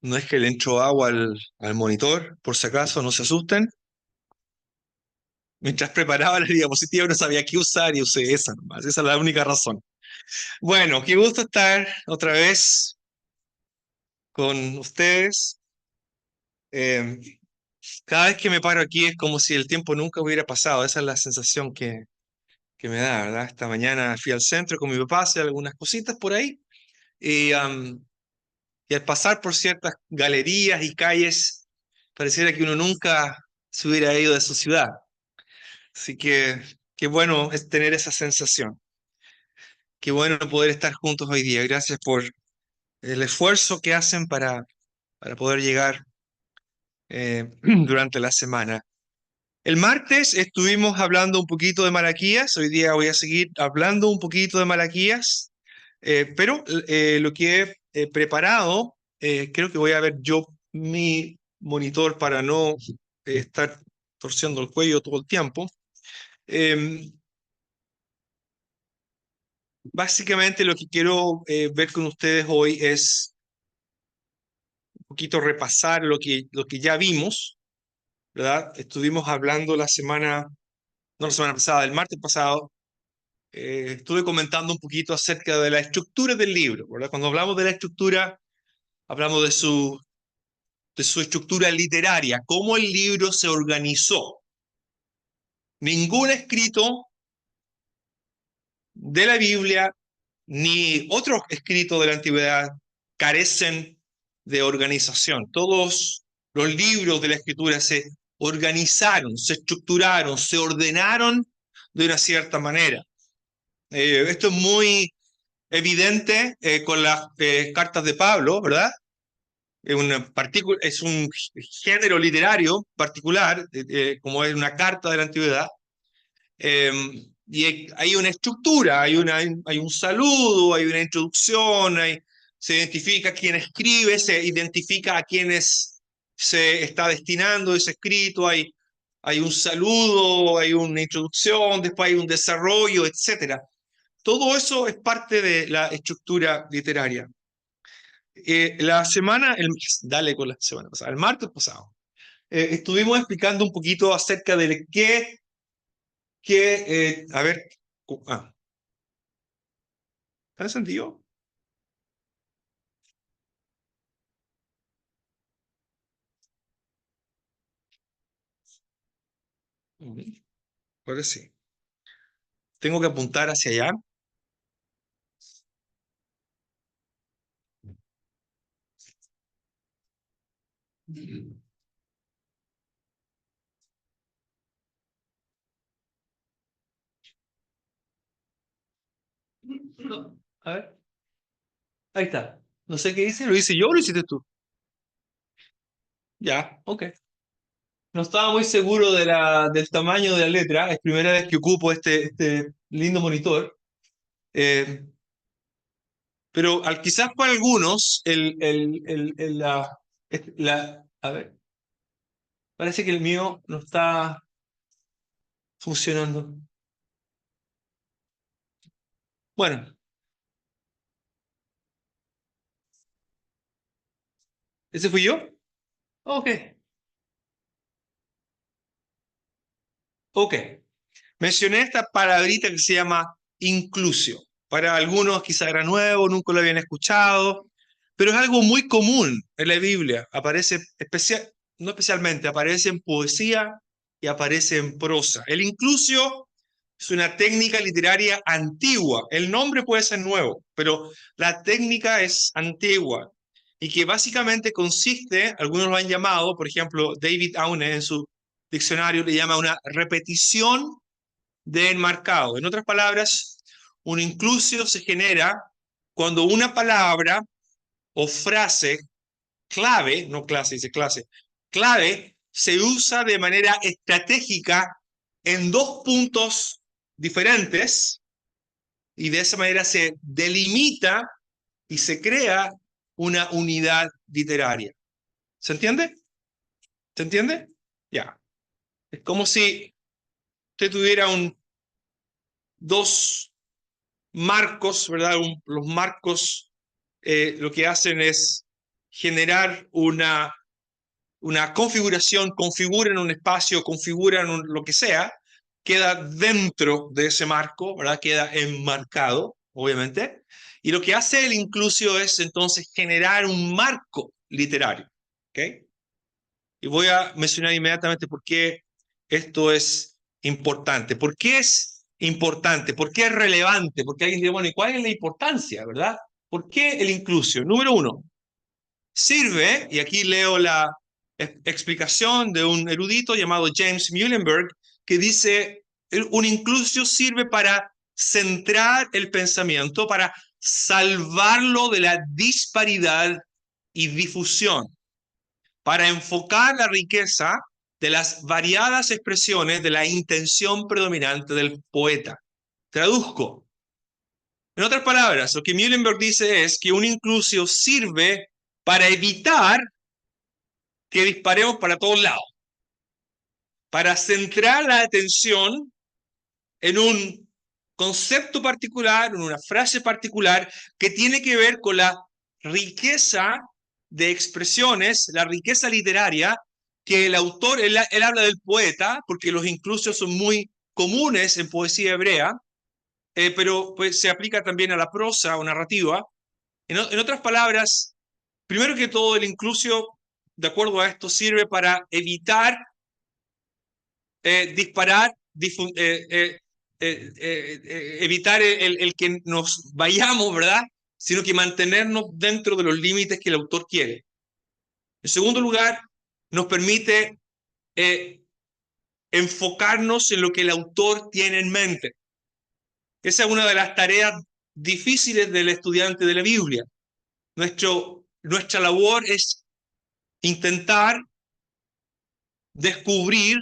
No es que le entró agua al monitor, por si acaso, no se asusten. Mientras preparaba la diapositiva no sabía qué usar y usé esa nomás. Esa es la única razón. Bueno, qué gusto estar otra vez con ustedes. Eh, Cada vez que me paro aquí es como si el tiempo nunca hubiera pasado. Esa es la sensación que me da, ¿verdad? Esta mañana fui al centro con mi papá a hacer algunas cositas por ahí. Y, y al pasar por ciertas galerías y calles, pareciera que uno nunca se hubiera ido de su ciudad. Así que qué bueno es tener esa sensación. Qué bueno poder estar juntos hoy día. Gracias por el esfuerzo que hacen para poder llegar durante la semana. El martes estuvimos hablando un poquito de Malaquías. Hoy día voy a seguir hablando un poquito de Malaquías. Pero lo que he preparado, creo que voy a ver yo mi monitor para no estar torciendo el cuello todo el tiempo. Eh, Básicamente lo que quiero ver con ustedes hoy es un poquito repasar lo que ya vimos, ¿verdad? Estuvimos hablando la semana, no la semana pasada, el martes pasado, estuve comentando un poquito acerca de la estructura del libro, ¿verdad? Cuando hablamos de la estructura, hablamos de su estructura literaria, cómo el libro se organizó. Ningún escrito de la Biblia ni otros escritos de la antigüedad carecen de organización. Todos los libros de la escritura se organizaron, se estructuraron, se ordenaron de una cierta manera. Esto es muy evidente con las cartas de Pablo, ¿verdad? Es un género literario particular, como es una carta de la antigüedad, eh, y hay una estructura, hay un saludo, hay una introducción, se identifica a quién escribe, se identifica a quienes se está destinando ese escrito, hay un saludo, hay una introducción, después hay un desarrollo, etcétera. Todo eso es parte de la estructura literaria. La semana, dale con la semana pasada, el martes pasado, estuvimos explicando un poquito acerca de a ver, ah, ¿está encendido? Ujú. Ahora sí. Tengo que apuntar hacia allá. No, a ver, ahí está. No sé qué dice, ¿lo hice yo o lo hiciste tú? Ya, ok. No estaba muy seguro del tamaño de la letra. Es primera vez que ocupo este lindo monitor. Eh, pero quizás para algunos, a ver, parece que el mío no está funcionando. Bueno, ¿ese fui yo? Ok, ok. Mencioné esta palabrita que se llama inclusio. Para algunos quizá era nuevo, nunca lo habían escuchado, pero es algo muy común en la Biblia. Aparece no especialmente, aparece en poesía y aparece en prosa. El inclusio es una técnica literaria antigua. El nombre puede ser nuevo, pero la técnica es antigua y que básicamente consiste, algunos lo han llamado, por ejemplo, David Aune en su diccionario le llama una repetición de enmarcado. En otras palabras, un inclusio se genera cuando una palabra o frase clave, no clase, dice clase, clave, se usa de manera estratégica en dos puntos diferentes y de esa manera se delimita y se crea una unidad literaria. ¿Se entiende? ¿Se entiende? Ya. Es como si usted tuviera dos marcos, ¿verdad? Los marcos lo que hacen es generar una configuración, configuran un espacio, configuran lo que sea, queda dentro de ese marco, ¿verdad? Queda enmarcado, obviamente. Y lo que hace el inclusio es entonces generar un marco literario, ¿ok? Y voy a mencionar inmediatamente por qué esto es importante. ¿Por qué es importante? ¿Por qué es relevante? Porque alguien dice, bueno, ¿y cuál es la importancia, verdad? ¿Por qué el inclusio? Número uno, sirve, y aquí leo la explicación de un erudito llamado James Muhlenberg, que dice, un inclusio sirve para centrar el pensamiento, para salvarlo de la disparidad y difusión, para enfocar la riqueza de las variadas expresiones de la intención predominante del poeta. Traduzco. En otras palabras, lo que Muhlenberg dice es que un inclusio sirve para evitar que disparemos para todos lados, para centrar la atención en un concepto particular, en una frase particular que tiene que ver con la riqueza de expresiones, la riqueza literaria que el autor, él habla del poeta, porque los inclusios son muy comunes en poesía hebrea, pero pues, se aplica también a la prosa o narrativa. En otras palabras, primero que todo, el inclusio, de acuerdo a esto, sirve para evitar disparar, evitar el que nos vayamos, ¿verdad? Sino que mantenernos dentro de los límites que el autor quiere. En segundo lugar, nos permite enfocarnos en lo que el autor tiene en mente. Esa es una de las tareas difíciles del estudiante de la Biblia. Nuestra labor es intentar descubrir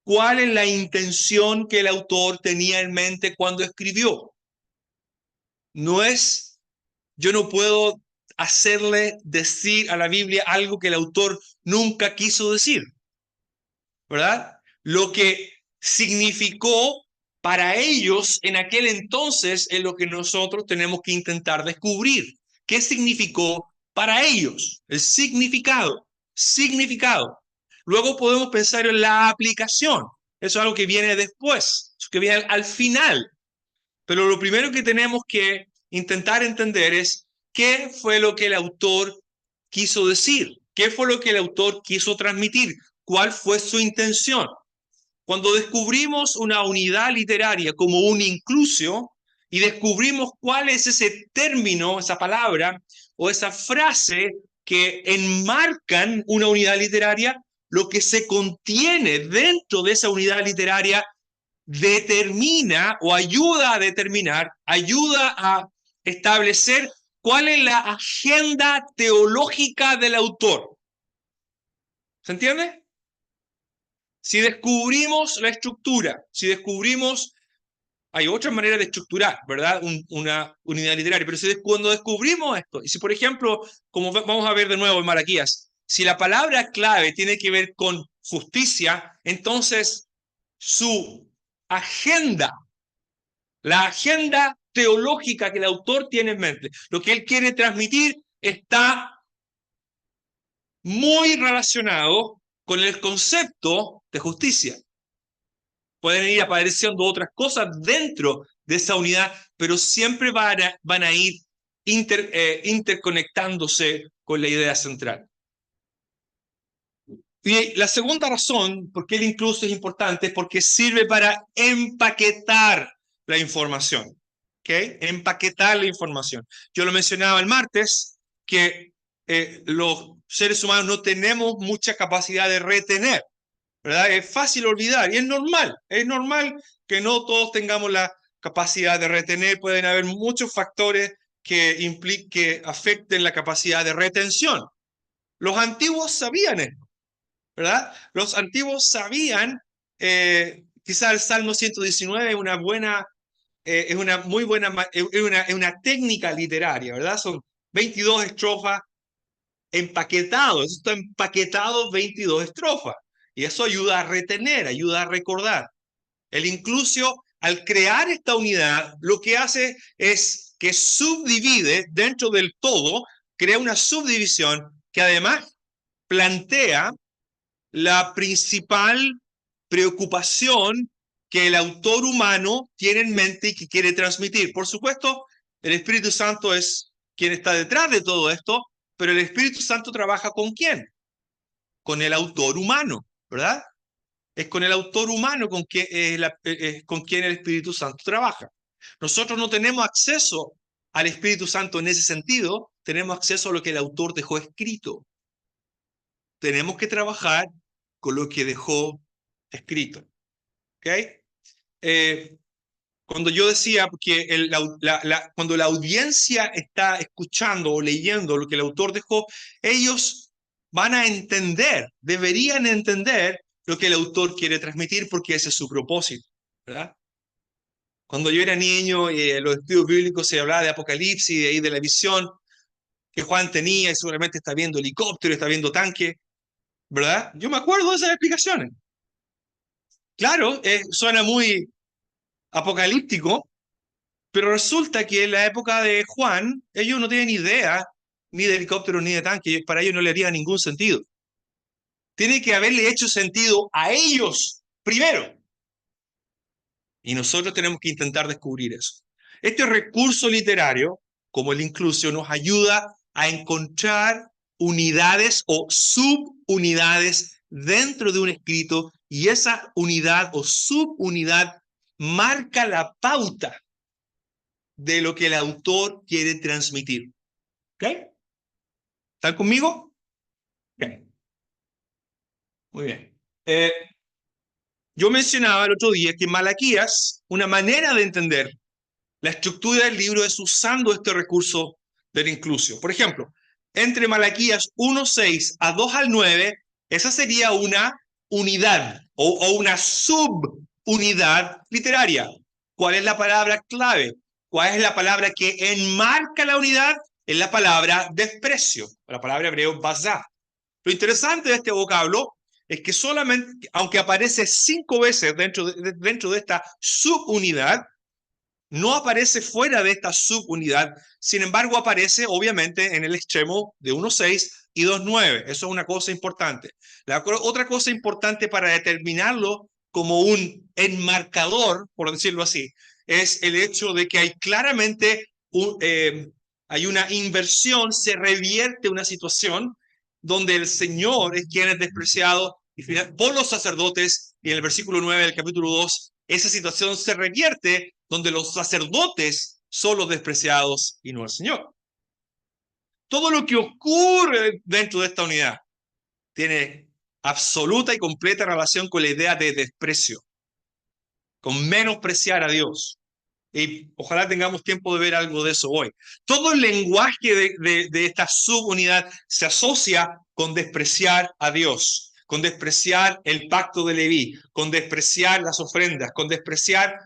cuál es la intención que el autor tenía en mente cuando escribió. No es, yo no puedo hacerle decir a la Biblia algo que el autor nunca quiso decir, ¿verdad? Lo que significó para ellos en aquel entonces es lo que nosotros tenemos que intentar descubrir. ¿Qué significó para ellos? El significado, significado. Luego podemos pensar en la aplicación. Eso es algo que viene después, que viene al final. Pero lo primero que tenemos que intentar entender es qué fue lo que el autor quiso decir, qué fue lo que el autor quiso transmitir, cuál fue su intención. Cuando descubrimos una unidad literaria como un inclusio y descubrimos cuál es ese término, esa palabra o esa frase que enmarcan una unidad literaria, lo que se contiene dentro de esa unidad literaria determina o ayuda a determinar, ayuda a establecer cuál es la agenda teológica del autor. ¿Se entiende? Si descubrimos la estructura, si descubrimos, hay otras maneras de estructurar, ¿verdad? Una unidad literaria, pero cuando descubrimos esto, y si por ejemplo, como vamos a ver de nuevo en Malaquías, si la palabra clave tiene que ver con justicia, entonces su agenda, la agenda teológica que el autor tiene en mente, lo que él quiere transmitir, está muy relacionado con el concepto de justicia. Pueden ir apareciendo otras cosas dentro de esa unidad, pero siempre van a ir interconectándose con la idea central. Y la segunda razón por qué el incluso es importante es porque sirve para empaquetar la información. ¿Okay? Empaquetar la información. Yo lo mencionaba el martes, que los seres humanos no tenemos mucha capacidad de retener, ¿verdad? Es fácil olvidar y es normal que no todos tengamos la capacidad de retener. Pueden haber muchos factores que afecten la capacidad de retención. Los antiguos sabían esto, ¿verdad? Los antiguos sabían, quizás el Salmo 119 es una buena, es una muy buena, es una técnica literaria, ¿verdad? Son 22 estrofas empaquetados, eso está empaquetado 22 estrofas, y eso ayuda a retener, ayuda a recordar. El inclusio, al crear esta unidad, lo que hace es que subdivide dentro del todo crea una subdivisión que además plantea la principal preocupación que el autor humano tiene en mente y que quiere transmitir. Por supuesto, el Espíritu Santo es quien está detrás de todo esto, pero el Espíritu Santo trabaja ¿con quién? Con el autor humano, ¿verdad? Es con el autor humano con quien el Espíritu Santo trabaja. Nosotros no tenemos acceso al Espíritu Santo en ese sentido, tenemos acceso a lo que el autor dejó escrito. Tenemos que trabajar con lo que dejó escrito. ¿Okay? Cuando yo decía que cuando la audiencia está escuchando o leyendo lo que el autor dejó, ellos van a entender, deberían entender lo que el autor quiere transmitir porque ese es su propósito, ¿verdad? Cuando yo era niño, en los estudios bíblicos se hablaba de Apocalipsis, de ahí de la visión que Juan tenía, y seguramente está viendo helicóptero, está viendo tanque, ¿verdad? Yo me acuerdo de esas explicaciones. Claro, suena muy apocalíptico, pero resulta que en la época de Juan, ellos no tienen idea ni de helicóptero ni de tanque, para ellos no le haría ningún sentido. Tiene que haberle hecho sentido a ellos primero. Y nosotros tenemos que intentar descubrir eso. Este recurso literario, como el inclusio, nos ayuda a encontrar unidades o subunidades dentro de un escrito, y esa unidad o subunidad marca la pauta de lo que el autor quiere transmitir. ¿Ok? ¿Están conmigo? Ok. Muy bien. Yo mencionaba el otro día que Malaquías, una manera de entender la estructura del libro es usando este recurso del inclusio. Por ejemplo, entre Malaquías 1:6 a 2 al 9, esa sería una unidad o una subunidad literaria. ¿Cuál es la palabra clave? ¿Cuál es la palabra que enmarca la unidad? Es la palabra desprecio, la palabra hebreo bazá. Lo interesante de este vocablo es que solamente, aunque aparece 5 veces dentro de esta subunidad, no aparece fuera de esta subunidad, sin embargo aparece obviamente en el extremo de 1.6 y 2.9. Eso es una cosa importante. La otra cosa importante para determinarlo como un enmarcador, por decirlo así, es el hecho de que hay claramente hay una inversión, se revierte una situación donde el Señor es quien es despreciado por los sacerdotes, y en el versículo 9 del capítulo 2, esa situación se revierte donde los sacerdotes son los despreciados y no el Señor. Todo lo que ocurre dentro de esta unidad tiene absoluta y completa relación con la idea de desprecio, con menospreciar a Dios. Y ojalá tengamos tiempo de ver algo de eso hoy. Todo el lenguaje de esta subunidad se asocia con despreciar a Dios, con despreciar el pacto de Leví, con despreciar las ofrendas, con despreciar,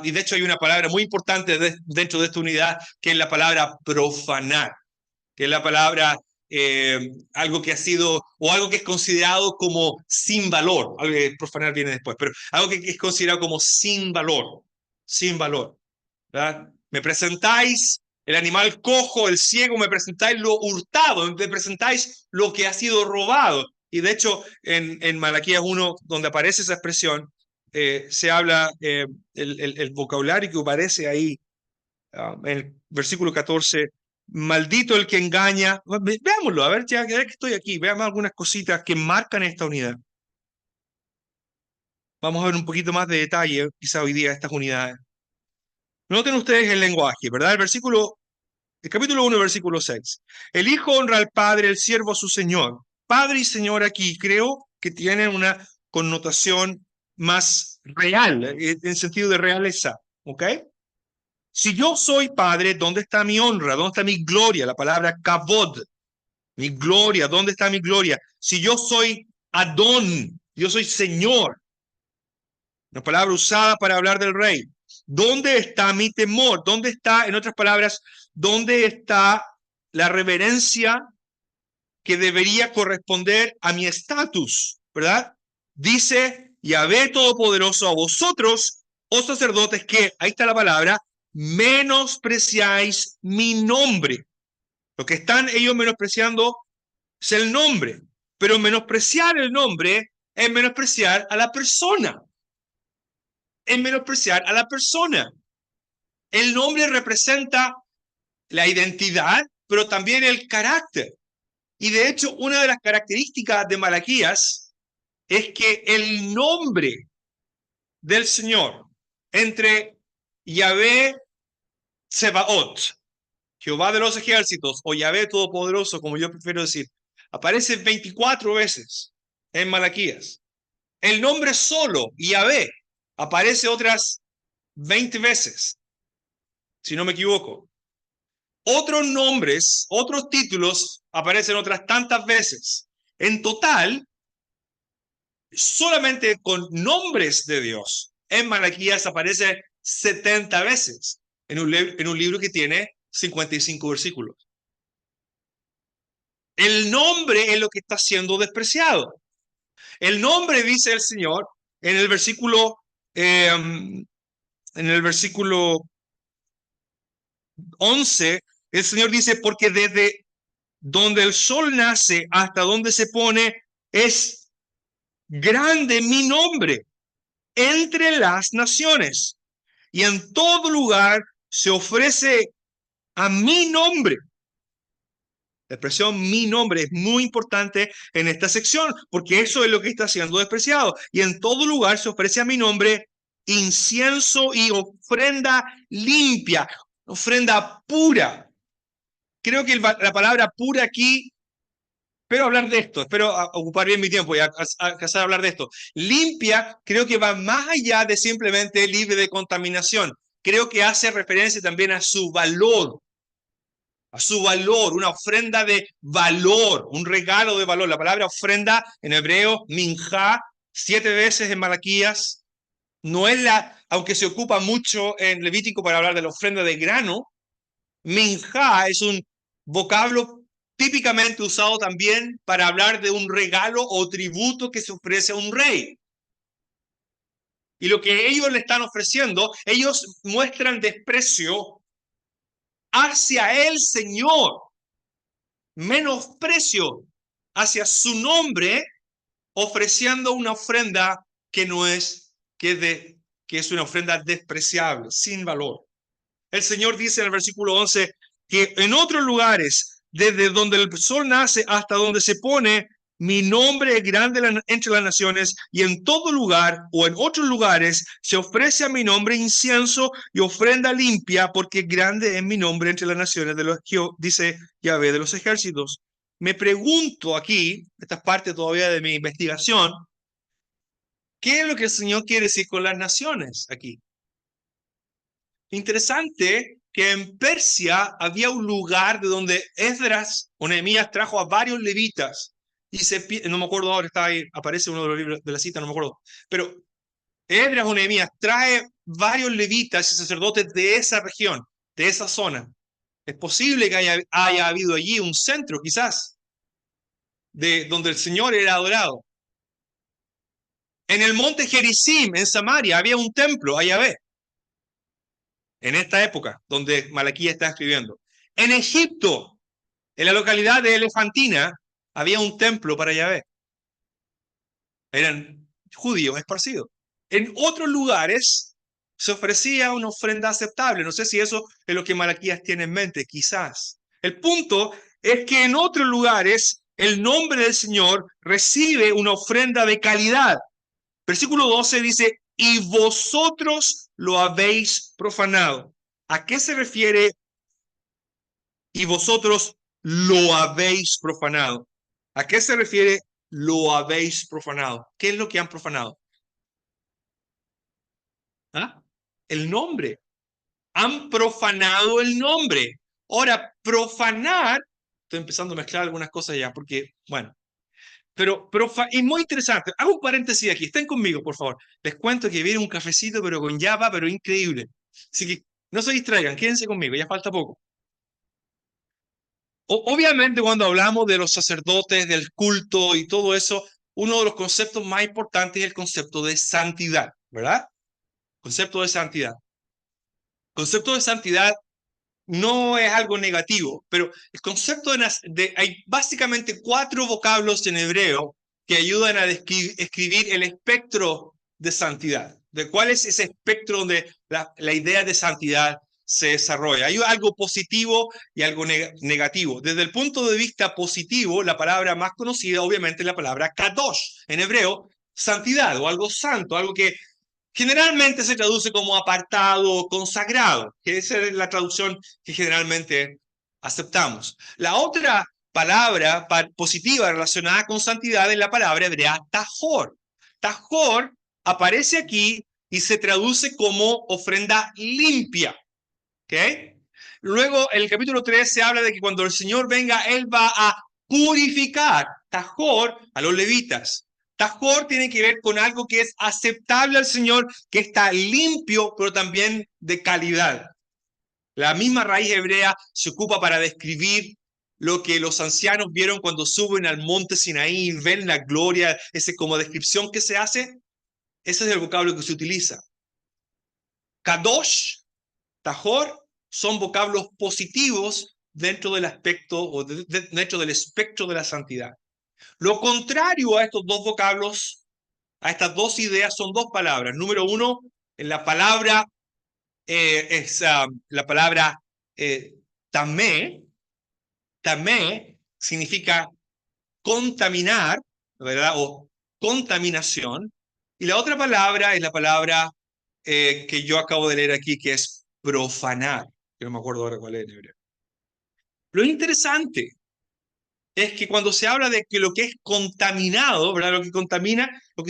y de hecho hay una palabra muy importante dentro de esta unidad, que es la palabra profanar, que es la palabra, algo que ha sido, o algo que es considerado como sin valor. Algo que profanar viene después, pero algo que es considerado como sin valor. Sin valor, ¿verdad? Me presentáis el animal cojo, el ciego, me presentáis lo hurtado, me presentáis lo que ha sido robado. Y de hecho, en Malaquías 1, donde aparece esa expresión, se habla, el vocabulario que aparece ahí, en el versículo 14, maldito el que engaña. Veámoslo, a ver, ya que estoy aquí, veamos algunas cositas que marcan esta unidad. Vamos a ver un poquito más de detalle, quizá hoy día, estas unidades. Noten ustedes el lenguaje, ¿verdad? El capítulo 1, versículo 6. El hijo honra al padre, el siervo a su señor. Padre y señor aquí creo que tienen una connotación más real, en sentido de realeza, ¿ok? Si yo soy padre, ¿dónde está mi honra? ¿Dónde está mi gloria? La palabra kavod, mi gloria, ¿dónde está mi gloria? Si yo soy Adón, yo soy señor, una palabra usada para hablar del rey. ¿Dónde está mi temor? ¿Dónde está, en otras palabras, dónde está la reverencia que debería corresponder a mi estatus? ¿Verdad? Dice Yahvé Todopoderoso a vosotros, oh sacerdotes, que, ahí está la palabra, menospreciáis mi nombre. Lo que están ellos menospreciando es el nombre, pero menospreciar el nombre es menospreciar a la persona. Es menospreciar a la persona. El nombre representa la identidad, pero también el carácter. Y de hecho, una de las características de Malaquías es que el nombre del Señor entre Yahvé Sebaot, Jehová de los ejércitos, o Yahvé Todopoderoso, como yo prefiero decir, aparece 24 veces en Malaquías. El nombre solo, Yahvé, aparece otras 20 veces, si no me equivoco. Otros nombres, otros títulos aparecen otras tantas veces. En total, solamente con nombres de Dios, en Malaquías aparece 70 veces en un libro que tiene 55 versículos. El nombre es lo que está siendo despreciado. El nombre, dice el Señor, en el versículo, en el versículo 11, el Señor dice, porque desde donde el sol nace hasta donde se pone, es grande mi nombre entre las naciones. Y en todo lugar se ofrece a mi nombre. La expresión mi nombre es muy importante en esta sección, porque eso es lo que está siendo despreciado. Y en todo lugar se ofrece a mi nombre incienso y ofrenda limpia, ofrenda pura. Creo que la palabra pura aquí, espero hablar de esto, espero ocupar bien mi tiempo y alcanzar a hablar de esto. Limpia creo que va más allá de simplemente libre de contaminación. Creo que hace referencia también a su valor, una ofrenda de valor, un regalo de valor. La palabra ofrenda en hebreo, minjá, 7 veces en Malaquías, no es aunque se ocupa mucho en Levítico para hablar de la ofrenda de grano, minjá es un vocablo típicamente usado también para hablar de un regalo o tributo que se ofrece a un rey. Y lo que ellos le están ofreciendo, ellos muestran desprecio hacia el Señor, menosprecio hacia su nombre, ofreciendo una ofrenda que no es, que es una ofrenda despreciable, sin valor. El Señor dice en el versículo 11 que en otros lugares, desde donde el sol nace hasta donde se pone, mi nombre es grande entre las naciones, y en todo lugar o en otros lugares se ofrece a mi nombre incienso y ofrenda limpia, porque grande es mi nombre entre las naciones, dice Yahvé de los ejércitos. Me pregunto aquí, esta es parte todavía de mi investigación, ¿qué es lo que el Señor quiere decir con las naciones aquí? Interesante que en Persia había un lugar de donde Esdras o Nehemías trajo a varios levitas y no me acuerdo ahora, está ahí, aparece uno de los libros de la cita, no me acuerdo, pero Esdras o Nehemías trae varios levitas y sacerdotes de esa región, de esa zona. Es posible que haya habido allí un centro, quizás, de donde el Señor era adorado. En el monte Gerizim, en Samaria, había un templo a Yahvé, en esta época donde Malaquías está escribiendo. En Egipto, en la localidad de Elefantina, había un templo para Yahvé. Eran judíos esparcidos. En otros lugares se ofrecía una ofrenda aceptable. No sé si eso es lo que Malaquías tiene en mente, quizás. El punto es que en otros lugares el nombre del Señor recibe una ofrenda de calidad. Versículo 12 dice, y vosotros lo habéis profanado. ¿A qué se refiere y vosotros lo habéis profanado? ¿A qué se refiere lo habéis profanado? ¿Qué es lo que han profanado? ¿Ah? El nombre. Han profanado el nombre. Ahora, profanar, estoy empezando a mezclar algunas cosas ya, porque, bueno, pero es muy interesante. Hago un paréntesis aquí, estén conmigo, por favor. Les cuento que viene un cafecito, pero con Java, pero increíble. Así que no se distraigan, quédense conmigo, ya falta poco. Obviamente, cuando hablamos de los sacerdotes, del culto y todo eso, uno de los conceptos más importantes es el concepto de santidad, ¿verdad? Concepto de santidad. Concepto de santidad no es algo negativo, pero el concepto hay básicamente 4 vocablos en hebreo que ayudan a escribir el espectro de santidad. ¿De cuál es ese espectro donde la idea de santidad se desarrolla? Hay algo positivo y algo negativo. Desde el punto de vista positivo, la palabra más conocida obviamente es la palabra kadosh, en hebreo, santidad o algo santo, algo que generalmente se traduce como apartado o consagrado, que esa es la traducción que generalmente aceptamos. La otra palabra positiva relacionada con santidad es la palabra hebrea tajor. Tajor aparece aquí y se traduce como ofrenda limpia. ¿Okay? Luego, en el capítulo 3 se habla de que cuando el Señor venga, Él va a purificar, tajor, a los levitas. Tajor tiene que ver con algo que es aceptable al Señor, que está limpio, pero también de calidad. La misma raíz hebrea se ocupa para describir lo que los ancianos vieron cuando suben al monte Sinaí, ven la gloria, esa como descripción que se hace. Ese es el vocablo que se utiliza. Kadosh, tajor, son vocablos positivos dentro del aspecto o dentro del espectro de la santidad. Lo contrario a estos dos vocablos, a estas dos ideas, son dos palabras. Número uno, en la palabra es la palabra tamé. Tamé significa contaminar, ¿verdad? O contaminación. Y la otra palabra es la palabra que yo acabo de leer aquí, que es profanar. Yo no me acuerdo ahora cuál es en hebreo. Lo interesante es que cuando se habla de que lo que es contaminado, ¿verdad? Lo que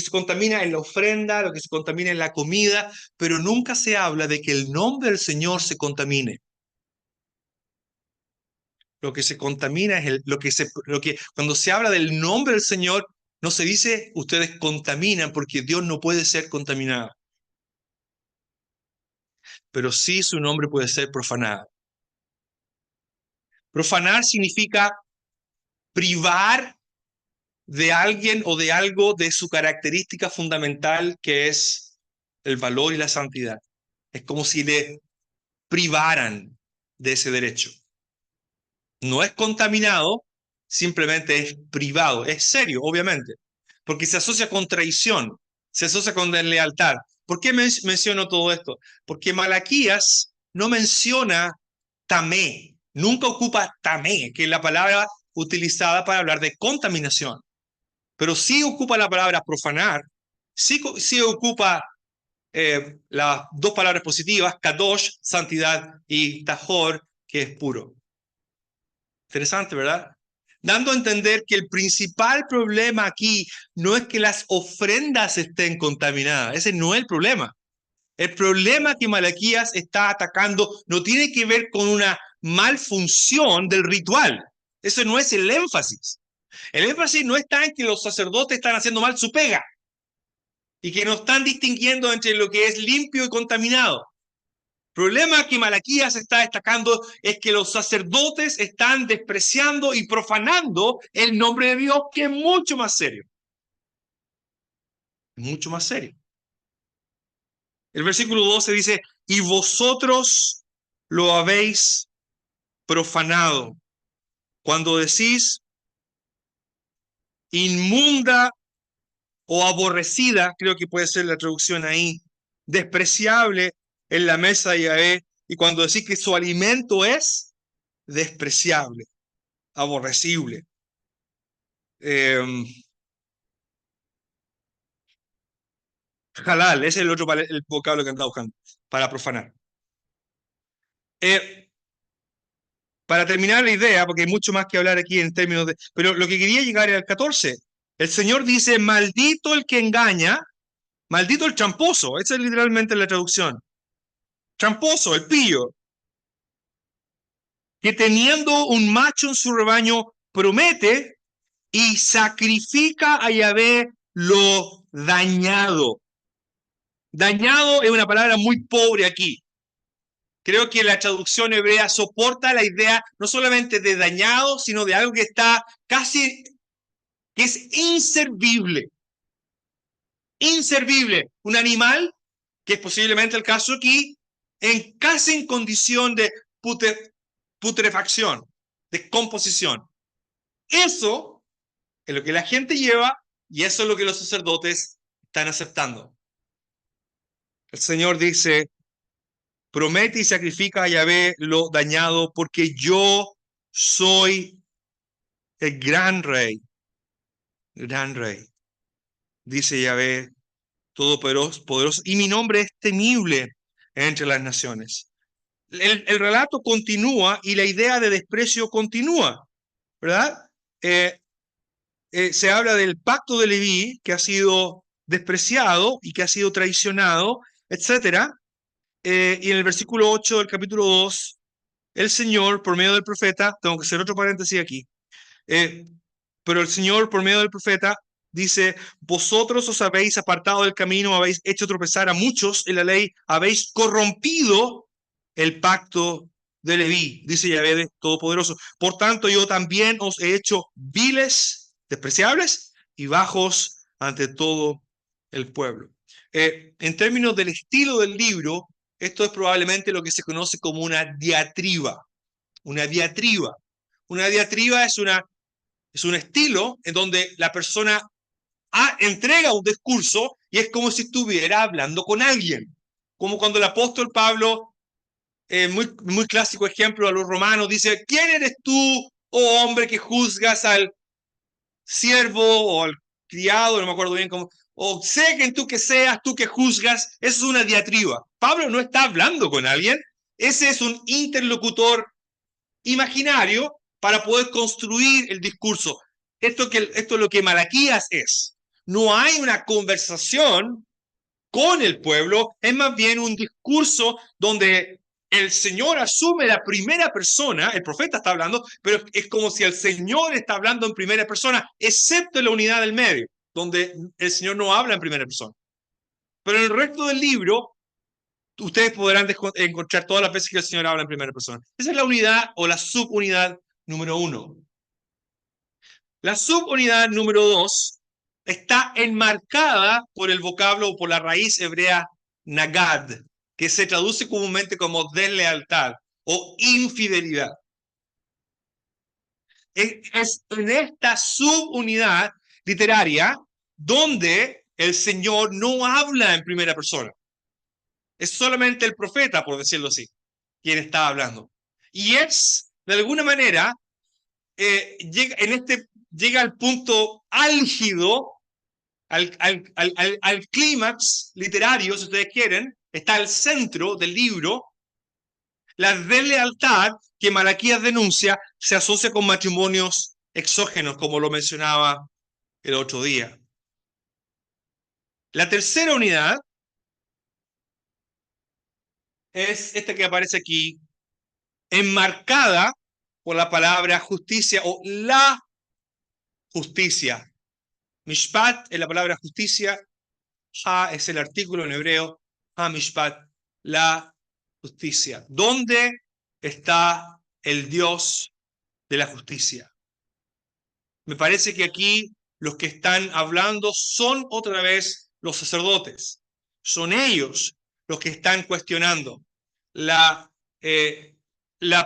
se contamina en la ofrenda, lo que se contamina en la comida, pero nunca se habla de que el nombre del Señor se contamine. Lo que se contamina es cuando se habla del nombre del Señor, no se dice ustedes contaminan porque Dios no puede ser contaminado, pero sí su nombre puede ser profanado. Profanar significa privar de alguien o de algo de su característica fundamental, que es el valor y la santidad. Es como si le privaran de ese derecho. No es contaminado, simplemente es privado. Es serio, obviamente, porque se asocia con traición, se asocia con deslealtad. ¿Por qué menciono todo esto? Porque Malaquías no menciona tamé, nunca ocupa tamé, que es la palabra utilizada para hablar de contaminación. Pero sí ocupa la palabra profanar, sí ocupa las dos palabras positivas, kadosh, santidad, y tahor, que es puro. Interesante, ¿verdad? Dando a entender que el principal problema aquí no es que las ofrendas estén contaminadas, ese no es el problema. El problema que Malaquías está atacando no tiene que ver con una malfunción del ritual. Eso no es el énfasis. El énfasis no está en que los sacerdotes están haciendo mal su pega y que no están distinguiendo entre lo que es limpio y contaminado. El problema que Malaquías está destacando es que los sacerdotes están despreciando y profanando el nombre de Dios, que es mucho más serio. Mucho más serio. El versículo 12 dice, y vosotros lo habéis profanado. Cuando decís inmunda o aborrecida, creo que puede ser la traducción ahí, despreciable en la mesa de Yahvé, y cuando decís que su alimento es despreciable, aborrecible. Halal, ese es el otro el vocablo que andaba buscando, para profanar. Para terminar la idea, porque hay mucho más que hablar aquí en términos de... Pero lo que quería llegar era al 14. El Señor dice, maldito el que engaña, maldito el tramposo, esa es literalmente la traducción. Tramposo, el pillo, que teniendo un macho en su rebaño promete y sacrifica a Yahvé lo dañado. Dañado es una palabra muy pobre aquí. Creo que la traducción hebrea soporta la idea no solamente de dañado, sino de algo que está casi, que es inservible. Inservible. Un animal, que es posiblemente el caso aquí, casi en condición de putrefacción, descomposición. Eso es lo que la gente lleva y eso es lo que los sacerdotes están aceptando. El Señor dice, promete y sacrifica a Yahvé lo dañado, porque yo soy el gran rey, dice Yahvé todopoderoso, y mi nombre es temible entre las naciones. El relato continúa y la idea de desprecio continúa, ¿verdad? Se habla del pacto de Leví, que ha sido despreciado y que ha sido traicionado, etcétera. Y en el versículo 8 del capítulo 2, el Señor, por medio del profeta, tengo que hacer otro paréntesis aquí, pero el Señor, por medio del profeta, dice, vosotros os habéis apartado del camino, habéis hecho tropezar a muchos en la ley, habéis corrompido el pacto de Leví, dice Yahvé Todopoderoso. Por tanto, yo también os he hecho viles, despreciables y bajos ante todo el pueblo. En términos del estilo del libro, esto es probablemente lo que se conoce como una diatriba. Una diatriba. Una diatriba es un estilo en donde la persona entrega un discurso y es como si estuviera hablando con alguien. Como cuando el apóstol Pablo, muy clásico ejemplo a los romanos, dice, ¿quién eres tú, oh hombre, que juzgas al siervo o al criado? No me acuerdo bien cómo. O sé que tú que seas, tú que juzgas. Eso es una diatriba. Pablo no está hablando con alguien. Ese es un interlocutor imaginario para poder construir el discurso. Esto es lo que Malaquías es. No hay una conversación con el pueblo, es más bien un discurso donde el Señor asume la primera persona, el profeta está hablando, pero es como si el Señor está hablando en primera persona, excepto en la unidad del medio, donde el Señor no habla en primera persona. Pero en el resto del libro, ustedes podrán encontrar todas las veces que el Señor habla en primera persona. Esa es la unidad o la subunidad número 1. La subunidad número 2 está enmarcada por el vocablo o por la raíz hebrea nagad, que se traduce comúnmente como deslealtad o infidelidad. Es en esta subunidad literaria donde el Señor no habla en primera persona. Es solamente el profeta, por decirlo así, quien está hablando. Y es, de alguna manera, llega al punto álgido, al clímax literario, si ustedes quieren, está al centro del libro. La deslealtad que Malaquías denuncia se asocia con matrimonios exógenos, como lo mencionaba el otro día. La tercera unidad es esta que aparece aquí, enmarcada por la palabra justicia o la justicia. Mishpat es la palabra justicia, ha es el artículo en hebreo, ha mishpat, la justicia. ¿Dónde está el Dios de la justicia? Me parece que aquí los que están hablando son otra vez los sacerdotes. Son ellos los que están cuestionando la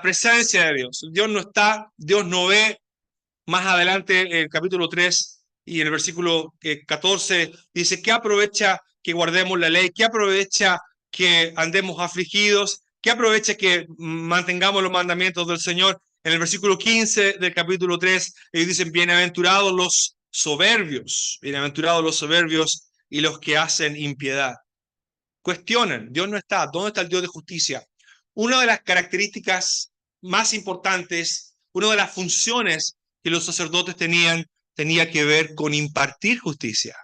presencia de Dios. Dios no está, Dios no ve. Más adelante, en el capítulo 3 y en el versículo 14, dice, ¿qué aprovecha que guardemos la ley? ¿Qué aprovecha que andemos afligidos? ¿Qué aprovecha que mantengamos los mandamientos del Señor? En el versículo 15 del capítulo 3, ellos dicen, bienaventurados los soberbios y los que hacen impiedad. Cuestionan, Dios no está, ¿dónde está el Dios de justicia? Una de las características más importantes, una de las funciones que los sacerdotes tenía que ver con impartir justicia.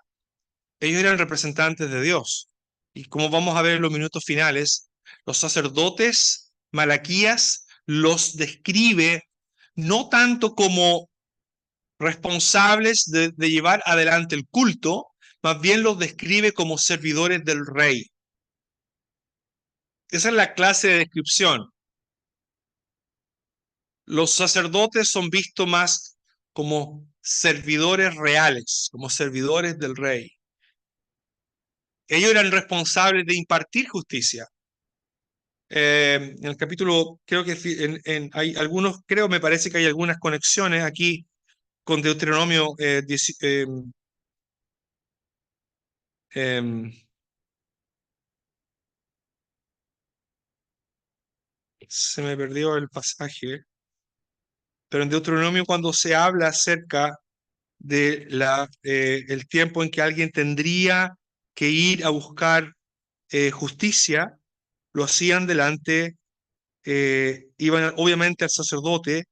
Ellos eran representantes de Dios. Y como vamos a ver en los minutos finales, los sacerdotes, Malaquías los describe no tanto como responsables de llevar adelante el culto, más bien los describe como servidores del rey. Esa es la clase de descripción. Los sacerdotes son vistos más como servidores reales, como servidores del rey. Ellos eran responsables de impartir justicia. En el capítulo, creo que hay algunos, creo, me parece que hay algunas conexiones aquí con Deuteronomio 10, em, se me perdió el pasaje, pero en Deuteronomio cuando se habla acerca de el tiempo en que alguien tendría que ir a buscar justicia, lo hacían delante, iban obviamente al sacerdote,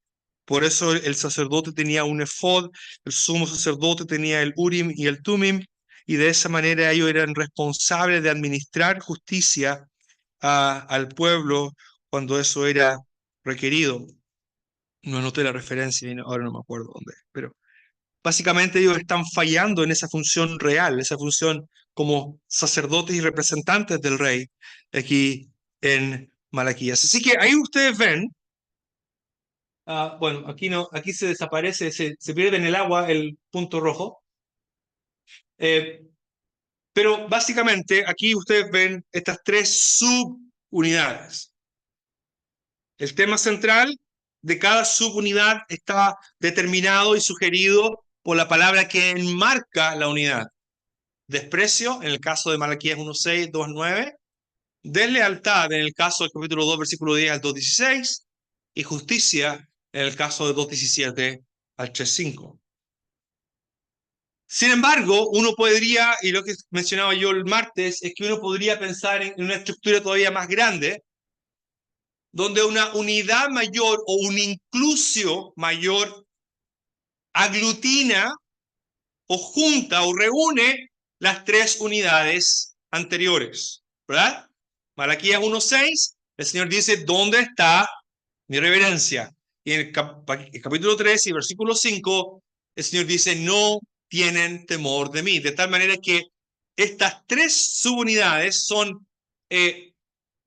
por eso el sacerdote tenía un efod, el sumo sacerdote tenía el Urim y el Tumim, y de esa manera ellos eran responsables de administrar justicia al pueblo cuando eso era requerido. No anoté la referencia y ahora no me acuerdo dónde, pero básicamente ellos están fallando en esa función real, esa función como sacerdotes y representantes del rey aquí en Malaquías. Así que ahí ustedes ven, bueno, aquí no, aquí se desaparece, se pierde en el agua el punto rojo, eh, pero básicamente aquí ustedes ven estas tres subunidades. El tema central de cada subunidad está determinado y sugerido por la palabra que enmarca la unidad. Desprecio, en el caso de Malaquías 1:6, 2:9. Deslealtad, en el caso del capítulo 2, versículo 10 al 2:16. Y justicia, en el caso de 2:17 al 3:5. Sin embargo, uno podría, y lo que mencionaba yo el martes, es que uno podría pensar en una estructura todavía más grande, donde una unidad mayor o un inclusio mayor aglutina o junta o reúne las tres unidades anteriores, ¿verdad? Malaquías 1:6, el Señor dice, ¿dónde está mi reverencia? Y en el capítulo 3 y versículo 5, el Señor dice, no tienen temor de mí. De tal manera que estas tres subunidades son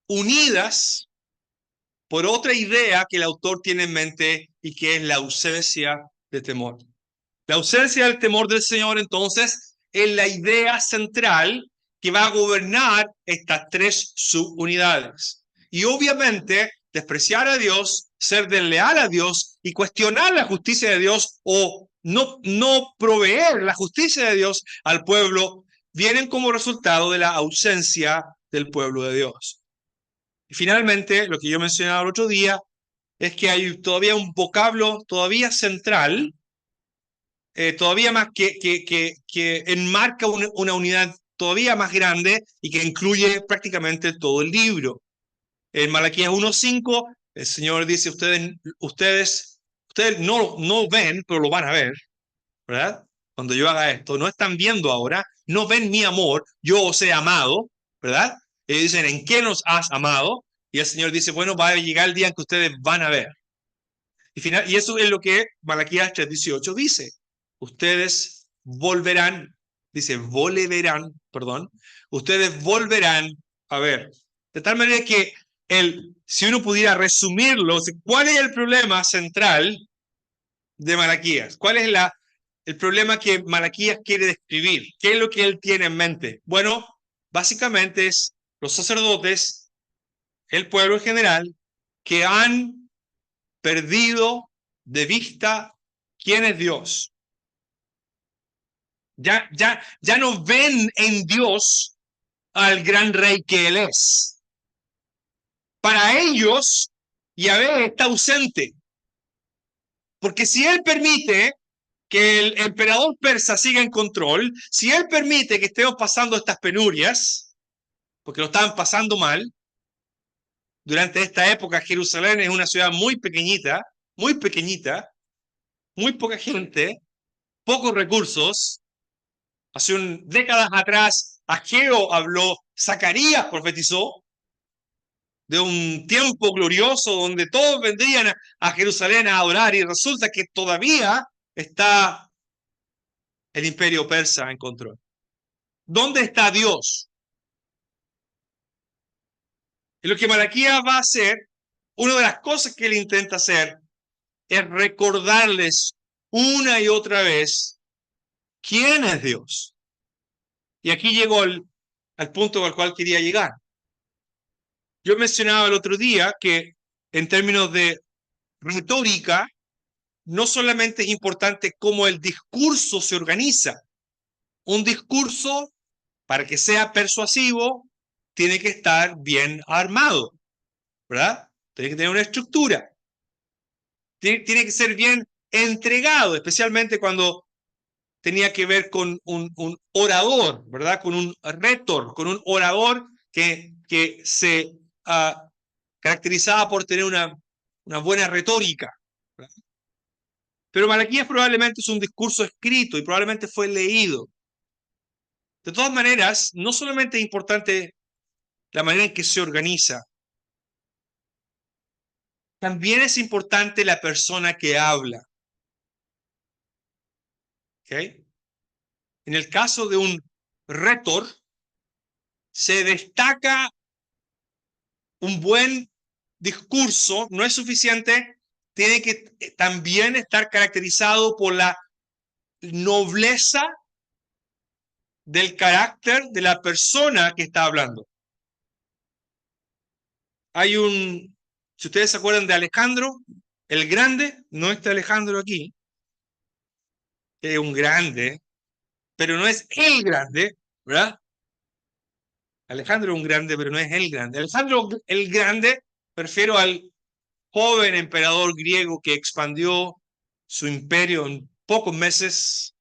unidas por otra idea que el autor tiene en mente y que es la ausencia de temor. La ausencia del temor del Señor, entonces, es la idea central que va a gobernar estas tres subunidades. Y obviamente, despreciar a Dios, ser desleal a Dios y cuestionar la justicia de Dios o no proveer la justicia de Dios al pueblo, vienen como resultado de la ausencia del pueblo de Dios. Y finalmente, lo que yo mencionaba el otro día, es que hay todavía un vocablo todavía central, todavía más que enmarca una unidad todavía más grande y que incluye prácticamente todo el libro. En Malaquías 1:5, el Señor dice, ustedes no ven, pero lo van a ver, ¿verdad? Cuando yo haga esto, no están viendo ahora, no ven mi amor, yo os he amado, ¿verdad? Ellos dicen, ¿en qué nos has amado? Y el Señor dice, bueno, va a llegar el día en que ustedes van a ver. Y eso es lo que Malaquías 3:18 dice. Ustedes volverán, dice, volverán, perdón, ustedes volverán a ver. De tal manera que si uno pudiera resumirlo, ¿cuál es el problema central de Malaquías? ¿Cuál es el problema que Malaquías quiere describir? ¿Qué es lo que él tiene en mente? Bueno, básicamente es los sacerdotes, el pueblo en general, que han perdido de vista quién es Dios. Ya no ven en Dios al gran rey que Él es. Para ellos, Yahvé está ausente. Porque si Él permite que el emperador persa siga en control, si Él permite que estemos pasando estas penurias, porque lo estaban pasando mal, durante esta época Jerusalén es una ciudad muy pequeñita, muy poca gente, pocos recursos. Hace décadas atrás, Ageo habló, Zacarías profetizó de un tiempo glorioso donde todos vendrían a Jerusalén a adorar y resulta que todavía está el imperio persa en control. ¿Dónde está Dios? Y lo que Malaquías va a hacer, una de las cosas que él intenta hacer es recordarles una y otra vez quién es Dios. Y aquí llegó al punto al cual quería llegar. Yo mencionaba el otro día que en términos de retórica, no solamente es importante cómo el discurso se organiza. Un discurso, para que sea persuasivo, tiene que estar bien armado, ¿verdad? Tiene que tener una estructura. Tiene que ser bien entregado, especialmente cuando tenía que ver con un orador, ¿verdad? Con un retor, con un orador que se caracterizaba por tener una buena retórica, ¿verdad? Pero Malaquías probablemente es un discurso escrito y probablemente fue leído. De todas maneras, no solamente es importante la manera en que se organiza, también es importante la persona que habla. ¿Okay? En el caso de un retor, se destaca un buen discurso, no es suficiente, tiene que también estar caracterizado por la nobleza del carácter de la persona que está hablando. Hay si ustedes se acuerdan de Alejandro, el grande, no está Alejandro aquí, es un grande, pero no es el grande, ¿verdad? Alejandro es un grande, pero no es el grande. Alejandro el grande, prefiero al joven emperador griego que expandió su imperio en pocos meses,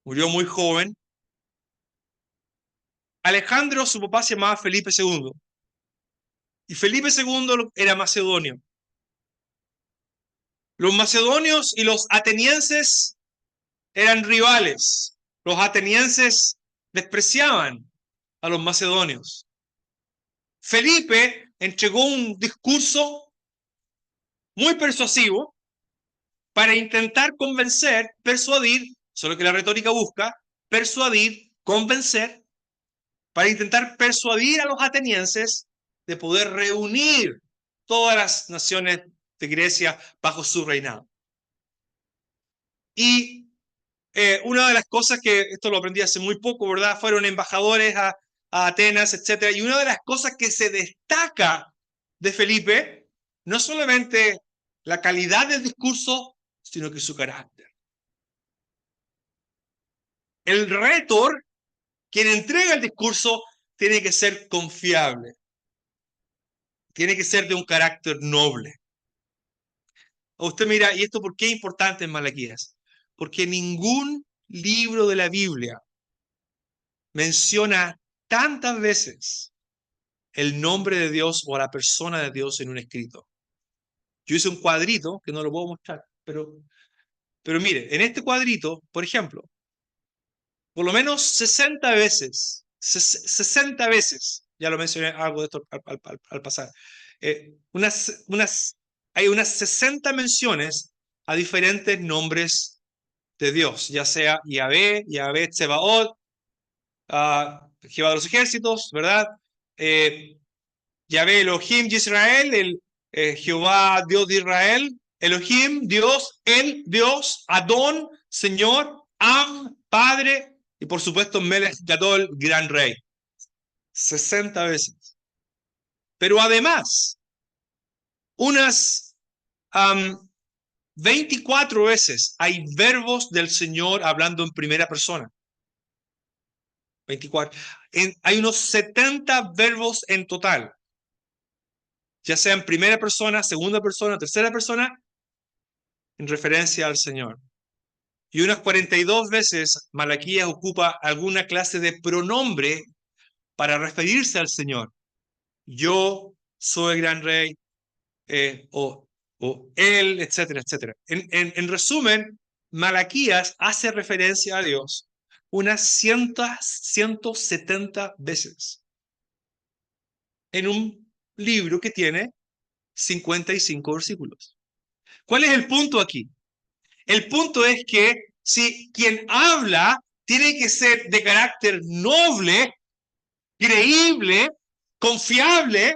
murió muy joven. Alejandro, su papá se llamaba Felipe II, y Felipe II era macedonio. Los macedonios y los atenienses eran rivales. Los atenienses despreciaban a los macedonios. Felipe entregó un discurso muy persuasivo para intentar convencer, persuadir, solo que la retórica busca persuadir, convencer, para intentar persuadir a los atenienses de poder reunir todas las naciones de Grecia bajo su reinado. Y una de las cosas que, esto lo aprendí hace muy poco, ¿verdad? Fueron embajadores a Atenas, etc. Y una de las cosas que se destaca de Felipe, no solamente la calidad del discurso, sino que su carácter. El retor, quien entrega el discurso, tiene que ser confiable, tiene que ser de un carácter noble. Usted mira, ¿y esto por qué es importante en Malaquías? Porque ningún libro de la Biblia menciona tantas veces el nombre de Dios o a la persona de Dios en un escrito. Yo hice un cuadrito que no lo puedo mostrar, pero mire, en este cuadrito, por ejemplo, por lo menos 60 veces, 60 veces, ya lo mencioné algo de esto al pasar, hay unas 60 menciones a diferentes nombres de Dios, ya sea Yahvé Tsebaot, Jehová de los ejércitos, ¿verdad? Yahvé Elohim de Israel, Jehová Dios de Israel, Elohim, Dios, el Dios, Adón, Señor, Am, Padre, y por supuesto Melech Gadol, Gran Rey. 60 veces. Pero además, unas 24 veces hay verbos del Señor hablando en primera persona. 24. Hay unos 70 verbos en total, ya sea en primera persona, segunda persona, tercera persona, en referencia al Señor. Y unas 42 veces Malaquías ocupa alguna clase de pronombre para referirse al Señor. Yo soy el gran rey, o él, etcétera, etcétera. En resumen, Malaquías hace referencia a Dios unas 170 veces en un libro que tiene 55 versículos. ¿Cuál es el punto aquí? El punto es que si quien habla tiene que ser de carácter noble, creíble, confiable,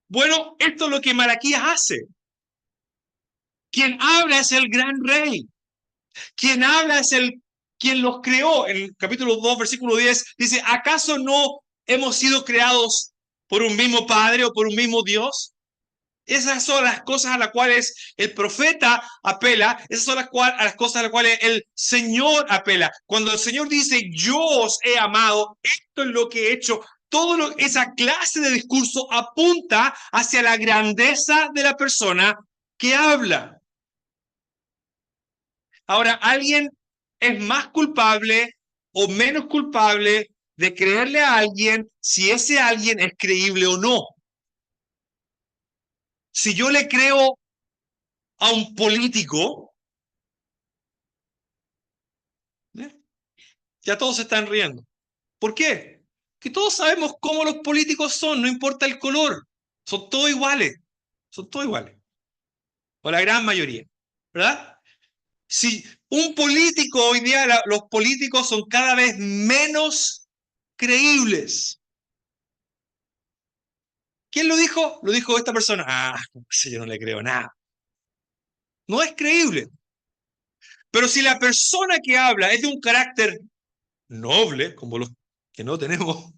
bueno, esto es lo que Malaquías hace. Quien habla es el gran rey. Quien habla es quien los creó. En el capítulo 2, versículo 10, dice, ¿acaso no hemos sido creados por un mismo Padre o por un mismo Dios. Esas son las cosas a las cuales el profeta apela, esas son a las cosas a las cuales el Señor apela. Cuando el Señor dice, yo os he amado, esto es lo que he hecho, esa clase de discurso apunta hacia la grandeza de la persona que habla. Ahora, ¿alguien es más culpable o menos culpable de creerle a alguien si ese alguien es creíble o no? Si yo le creo a un político, ¿eh? Ya todos se están riendo. ¿Por qué? Que todos sabemos cómo los políticos son, no importa el color. Son todos iguales. Son todos iguales. O la gran mayoría. ¿Verdad? Si un político hoy día, los políticos son cada vez menos creíbles. ¿Quién lo dijo? Lo dijo esta persona. Yo no le creo nada. No es creíble. Pero si la persona que habla es de un carácter noble, como los que no tenemos,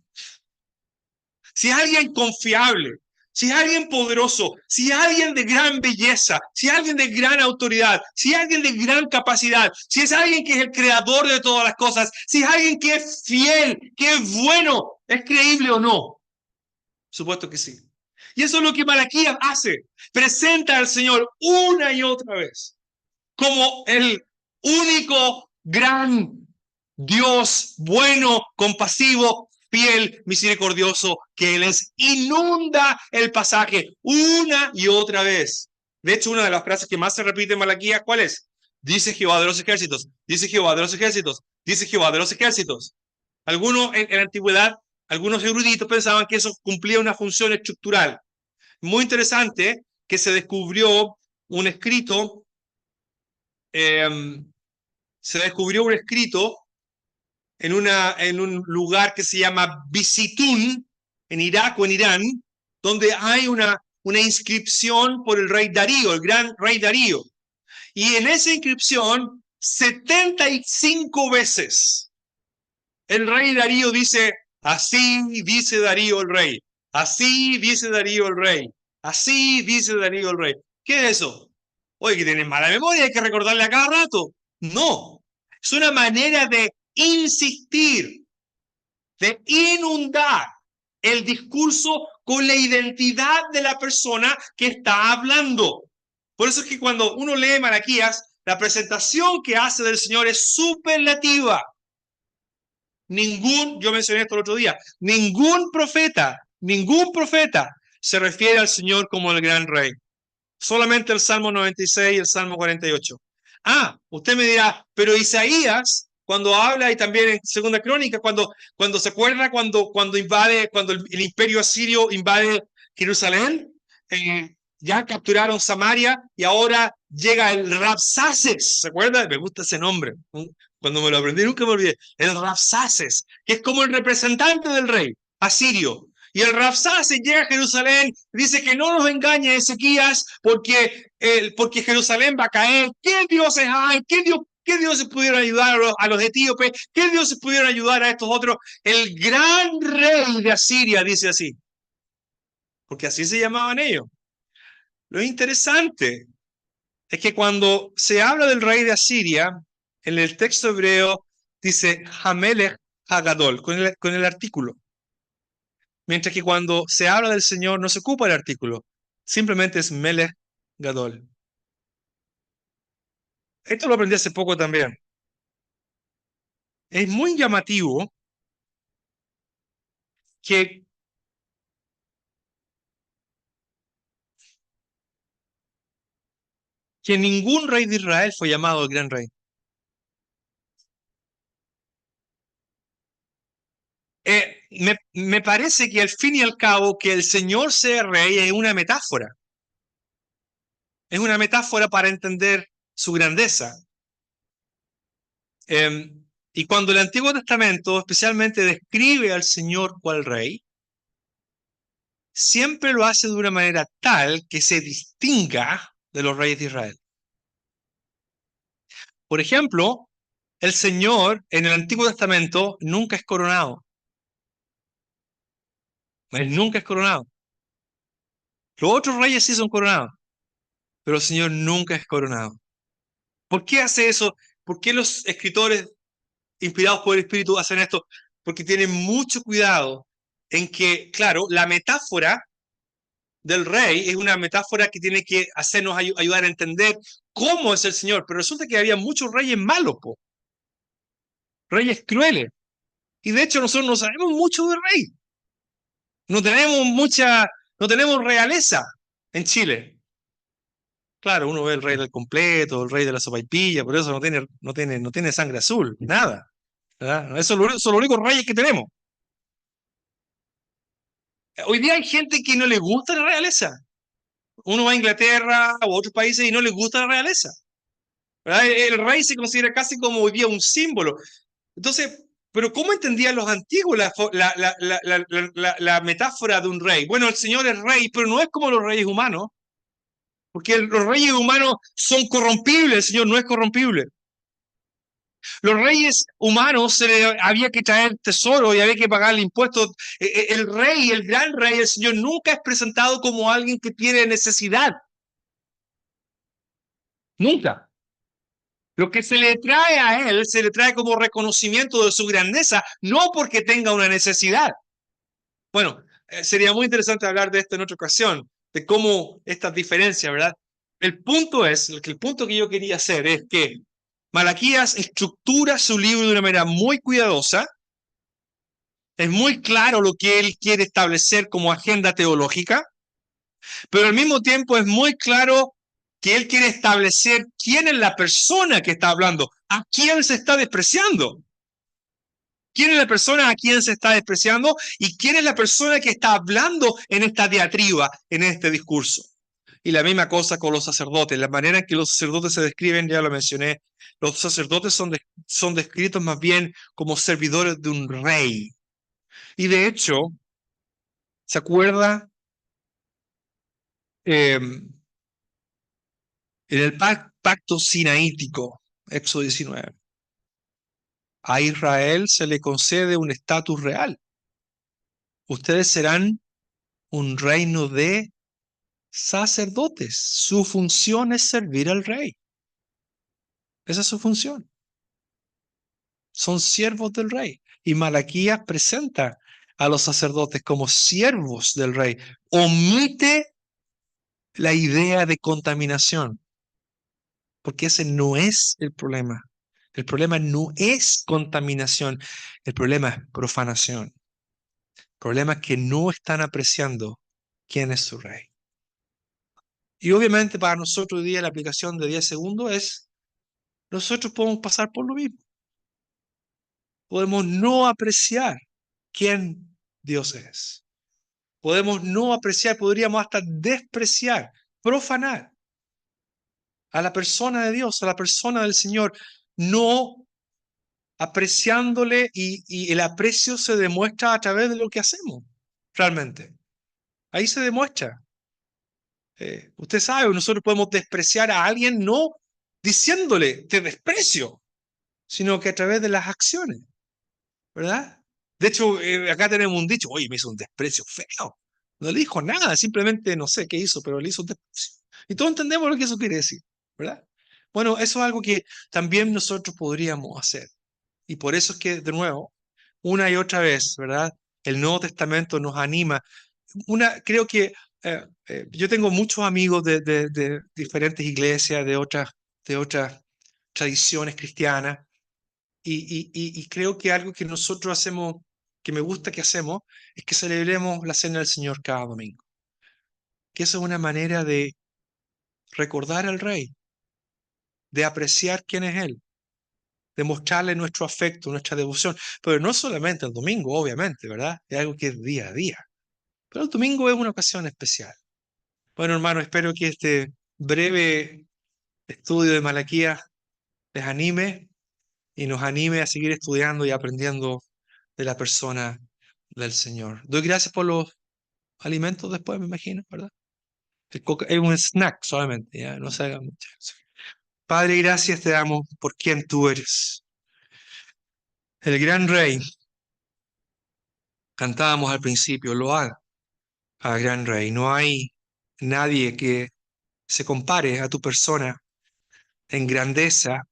si es alguien confiable, si es alguien poderoso, si es alguien de gran belleza, si es alguien de gran autoridad, si es alguien de gran capacidad, si es alguien que es el creador de todas las cosas, si es alguien que es fiel, que es bueno, ¿es creíble o no? Supuesto que sí. Y eso es lo que Malaquías hace. Presenta al Señor una y otra vez como el único gran Dios bueno, compasivo, fiel, misericordioso que Él es. Inunda el pasaje una y otra vez. De hecho, una de las frases que más se repite en Malaquías, ¿cuál es? Dice Jehová de los ejércitos, dice Jehová de los ejércitos, dice Jehová de los ejércitos. Algunos en la antigüedad, algunos eruditos pensaban que eso cumplía una función estructural. Muy interesante que se descubrió un escrito, eh, se descubrió un escrito en un lugar que se llama Bisitún, en Irak o en Irán, donde hay una inscripción por el rey Darío, el gran rey Darío. Y en esa inscripción, 75 veces, el rey Darío dice, así dice Darío el rey, así dice Darío el rey, así dice Darío el rey. ¿Qué es eso? Oye, que tienes mala memoria, hay que recordarle a cada rato. No, es una manera de insistir, de inundar el discurso con la identidad de la persona que está hablando. Por eso es que cuando uno lee Malaquías, la presentación que hace del Señor es superlativa. Yo mencioné esto el otro día, ningún profeta se refiere al Señor como el gran rey. Solamente el Salmo 96 y el Salmo 48. Usted me dirá, pero Isaías, cuando habla, y también en Segunda Crónica, cuando se acuerda, cuando el imperio asirio invade Jerusalén, ya capturaron Samaria y ahora llega el Rabsaces, ¿se acuerda? Me gusta ese nombre. Cuando me lo aprendí nunca me olvidé. El Rabsaces, que es como el representante del rey asirio. Y el Rabsaces llega a Jerusalén y dice que no nos engañe Ezequías porque Jerusalén va a caer. ¿Qué dioses hay? ¿Qué dioses pudieron ayudar a los etíopes? ¿Qué dioses pudieron ayudar a estos otros? El gran rey de Asiria dice así, porque así se llamaban ellos. Lo interesante es que cuando se habla del rey de Asiria, en el texto hebreo dice Hamelech Hagadol, con el artículo. Mientras que cuando se habla del Señor no se ocupa el artículo, simplemente es Melech Gadol. Esto lo aprendí hace poco también. Es muy llamativo que, que ningún rey de Israel fue llamado el gran rey. Me parece que al fin y al cabo que el Señor sea rey es una metáfora. Es una metáfora para entender su grandeza. Y cuando el Antiguo Testamento especialmente describe al Señor cual rey, siempre lo hace de una manera tal que se distinga de los reyes de Israel. Por ejemplo, el Señor en el Antiguo Testamento nunca es coronado. Él nunca es coronado. Los otros reyes sí son coronados, pero el Señor nunca es coronado. ¿Por qué hace eso? ¿Por qué los escritores inspirados por el Espíritu hacen esto? Porque tienen mucho cuidado en que, claro, la metáfora del rey es una metáfora que tiene que hacernos ayudar a entender cómo es el Señor, pero resulta que había muchos reyes malos, po, reyes crueles, y de hecho nosotros no sabemos mucho de rey, no tenemos realeza en Chile. Claro, uno ve el rey del completo, el rey de la sopaipilla, por eso no tiene sangre azul, nada, ¿verdad? Esos son los únicos reyes que tenemos. Hoy día hay gente que no le gusta la realeza. Uno va a Inglaterra o a otros países y no le gusta la realeza, ¿verdad? El rey se considera casi como hoy día un símbolo. Entonces, pero ¿cómo entendían los antiguos la metáfora de un rey? Bueno, el Señor es rey, pero no es como los reyes humanos, porque los reyes humanos son corrompibles, el Señor no es corrompible. Los reyes humanos había que traer tesoro y había que pagarle impuestos. El rey, el gran rey, el Señor nunca es presentado como alguien que tiene necesidad. Nunca. Lo que se le trae a él, se le trae como reconocimiento de su grandeza, no porque tenga una necesidad. Bueno, sería muy interesante hablar de esto en otra ocasión, de cómo estas diferencias, ¿verdad? El punto que yo quería hacer es que Malaquías estructura su libro de una manera muy cuidadosa, es muy claro lo que él quiere establecer como agenda teológica, pero al mismo tiempo es muy claro que él quiere establecer quién es la persona que está hablando, a quién se está despreciando. ¿Quién es la persona a quien se está despreciando? ¿Y quién es la persona que está hablando en esta diatriba, en este discurso? Y la misma cosa con los sacerdotes. La manera en que los sacerdotes se describen, ya lo mencioné, los sacerdotes son descritos más bien como servidores de un rey. Y de hecho, ¿se acuerda? En el pacto sinaítico, Éxodo 19, a Israel se le concede un estatus real. Ustedes serán un reino de sacerdotes. Su función es servir al rey. Esa es su función. Son siervos del rey. Y Malaquías presenta a los sacerdotes como siervos del rey. Omite la idea de contaminación, porque ese no es el problema. El problema no es contaminación, el problema es profanación. El problema es que no están apreciando quién es su rey. Y obviamente para nosotros hoy día la aplicación de 10 segundos es, nosotros podemos pasar por lo mismo. Podemos no apreciar quién Dios es. Podemos no apreciar, podríamos hasta despreciar, profanar a la persona de Dios, a la persona del Señor, no apreciándole y el aprecio se demuestra a través de lo que hacemos, realmente. Ahí se demuestra. Usted sabe, nosotros podemos despreciar a alguien no diciéndole te desprecio, sino que a través de las acciones, ¿verdad? De hecho, acá tenemos un dicho, oye, me hizo un desprecio feo. No le dijo nada, simplemente no sé qué hizo, pero le hizo un desprecio. Y todos entendemos lo que eso quiere decir, ¿verdad? Bueno, eso es algo que también nosotros podríamos hacer. Y por eso es que, de nuevo, una y otra vez, ¿verdad? El Nuevo Testamento nos anima. Creo que yo tengo muchos amigos de diferentes iglesias, de otras tradiciones cristianas, y creo que algo que nosotros hacemos, que me gusta que hacemos, es que celebremos la Cena del Señor cada domingo. Que esa es una manera de recordar al Rey, de apreciar quién es Él, de mostrarle nuestro afecto, nuestra devoción. Pero no solamente el domingo, obviamente, ¿verdad? Es algo que es día a día. Pero el domingo es una ocasión especial. Bueno, hermano, espero que este breve estudio de Malaquías les anime y nos anime a seguir estudiando y aprendiendo de la persona del Señor. Doy gracias por los alimentos después, me imagino, ¿verdad? Es un snack solamente, ya no se haga muchas. Padre, gracias te damos por quien tú eres. El gran rey, cantábamos al principio, load al gran Rey. No hay nadie que se compare a tu persona en grandeza,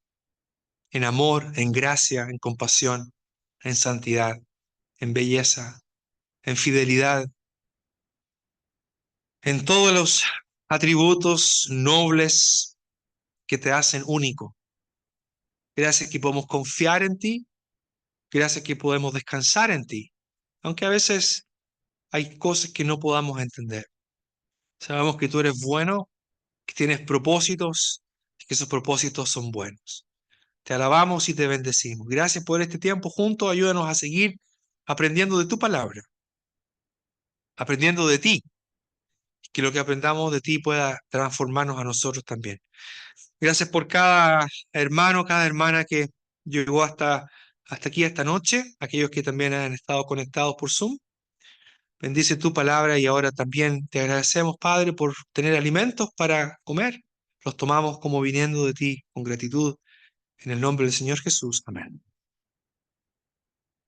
en amor, en gracia, en compasión, en santidad, en belleza, en fidelidad, en todos los atributos nobles que te hacen único. Gracias que podemos confiar en ti, gracias que podemos descansar en ti, aunque a veces hay cosas que no podamos entender. Sabemos que tú eres bueno, que tienes propósitos y que esos propósitos son buenos. Te alabamos y te bendecimos. Gracias por este tiempo juntos. Ayúdanos a seguir aprendiendo de tu palabra, aprendiendo de ti, y que lo que aprendamos de ti pueda transformarnos a nosotros también. Gracias por cada hermano, cada hermana que llegó hasta aquí esta noche, aquellos que también han estado conectados por Zoom. Bendice tu palabra y ahora también te agradecemos, Padre, por tener alimentos para comer. Los tomamos como viniendo de ti con gratitud. En el nombre del Señor Jesús. Amén.